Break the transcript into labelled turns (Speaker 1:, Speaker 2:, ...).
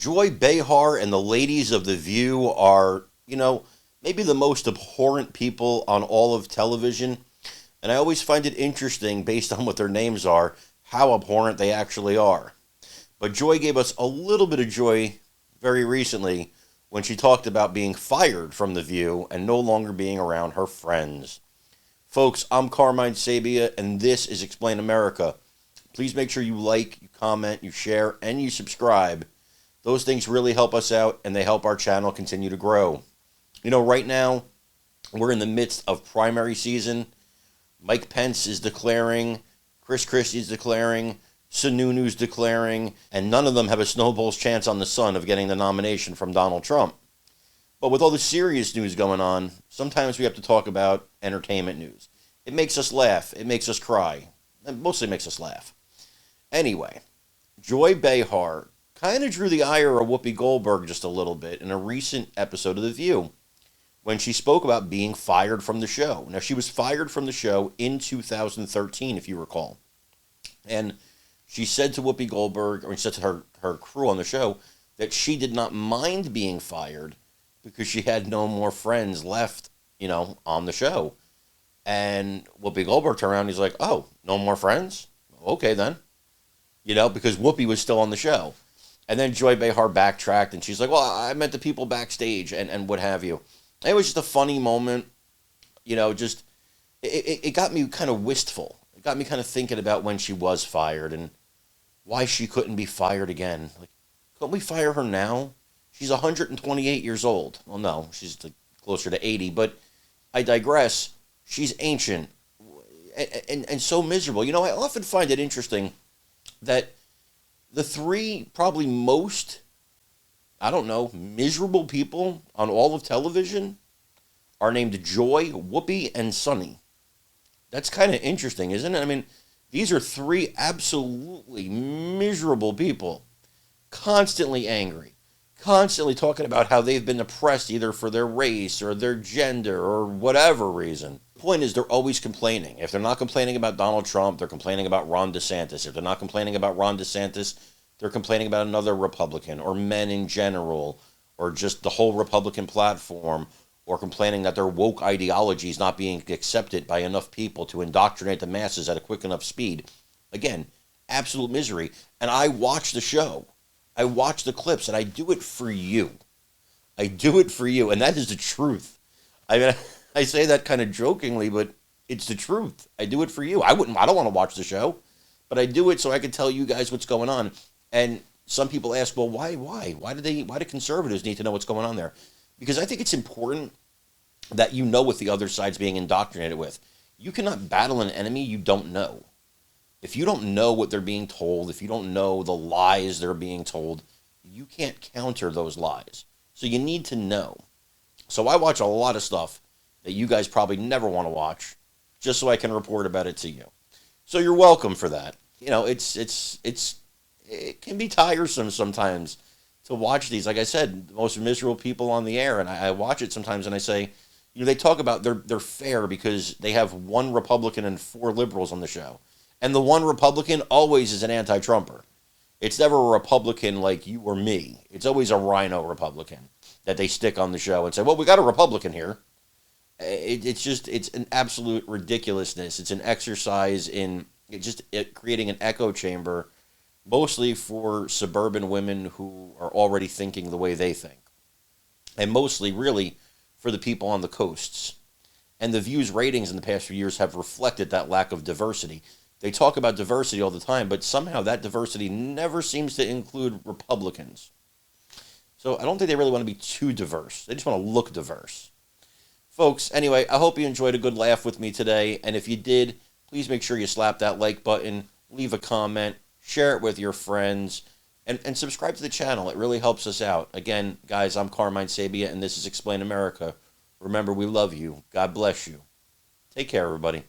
Speaker 1: Joy Behar and the ladies of The View are, maybe the most abhorrent people on all of television. And I always find it interesting, based on what their names are, how abhorrent they actually are. But Joy gave us a little bit of joy very recently when she talked about being fired from The View and no longer being around her friends. Folks, I'm Carmine Sabia, and this is Explain America. Please make sure you like, you comment, you share, and you subscribe. Those things really help us out, and they help our channel continue to grow. Right now, we're in the midst of primary season. Mike Pence is declaring, Chris Christie's declaring, Sununu's declaring, and none of them have a snowball's chance on the sun of getting the nomination from Donald Trump. But with all the serious news going on, sometimes we have to talk about entertainment news. It makes us laugh. It makes us cry. It mostly makes us laugh. Anyway, Joy Behar kind of drew the ire of Whoopi Goldberg just a little bit in a recent episode of The View when she spoke about being fired from the show. Now, she was fired from the show in 2013, if you recall. And she said to Whoopi Goldberg, or she said to her crew on the show, that she did not mind being fired because she had no more friends left, on the show. And Whoopi Goldberg turned around and he's like, oh, no more friends? Okay, then. Because Whoopi was still on the show. And then Joy Behar backtracked, and she's like, well, I meant the people backstage and what have you. And it was just a funny moment. It got me kind of wistful. It got me kind of thinking about when she was fired and why she couldn't be fired again. Like, couldn't we fire her now? She's 128 years old. Well, no, she's closer to 80, but I digress. She's ancient and so miserable. I often find it interesting that the three probably most, miserable people on all of television are named Joy, Whoopi, and Sunny. That's kind of interesting, isn't it? I mean, these are three absolutely miserable people, constantly angry, constantly talking about how they've been oppressed either for their race or their gender or whatever reason. The point is, they're always complaining. If they're not complaining about Donald Trump, they're complaining about Ron DeSantis. If they're not complaining about Ron DeSantis, they're complaining about another Republican or men in general or just the whole Republican platform, or complaining that their woke ideology is not being accepted by enough people to indoctrinate the masses at a quick enough speed. Again, absolute misery. And I watch the show. I watch the clips, and I do it for you. I do it for you, and that is the truth. I mean, I say that kind of jokingly, but it's the truth. I do it for you. I don't want to watch the show, but I do it so I can tell you guys what's going on. And some people ask, well, why? Why do conservatives need to know what's going on there? Because I think it's important that you know what the other side's being indoctrinated with. You cannot battle an enemy you don't know. If you don't know what they're being told, if you don't know the lies they're being told, you can't counter those lies. So you need to know. So I watch a lot of stuff that you guys probably never want to watch, just so I can report about it to you. So you're welcome for that. It can be tiresome sometimes to watch these. Like I said, the most miserable people on the air, and I watch it sometimes and I say, they talk about they're fair because they have one Republican and four liberals on the show. And the one Republican always is an anti-Trumper. It's never a Republican like you or me. It's always a rhino Republican that they stick on the show and say, well, we got a Republican here. It's an absolute ridiculousness. It's an exercise in creating an echo chamber, mostly for suburban women who are already thinking the way they think. And mostly, really, for the people on the coasts. And the View's ratings in the past few years have reflected that lack of diversity. They talk about diversity all the time, but somehow that diversity never seems to include Republicans. So I don't think they really want to be too diverse. They just want to look diverse. Folks, anyway, I hope you enjoyed a good laugh with me today. And if you did, please make sure you slap that like button, leave a comment, share it with your friends, and subscribe to the channel. It really helps us out. Again, guys, I'm Carmine Sabia, and this is Explain America. Remember, we love you. God bless you. Take care, everybody.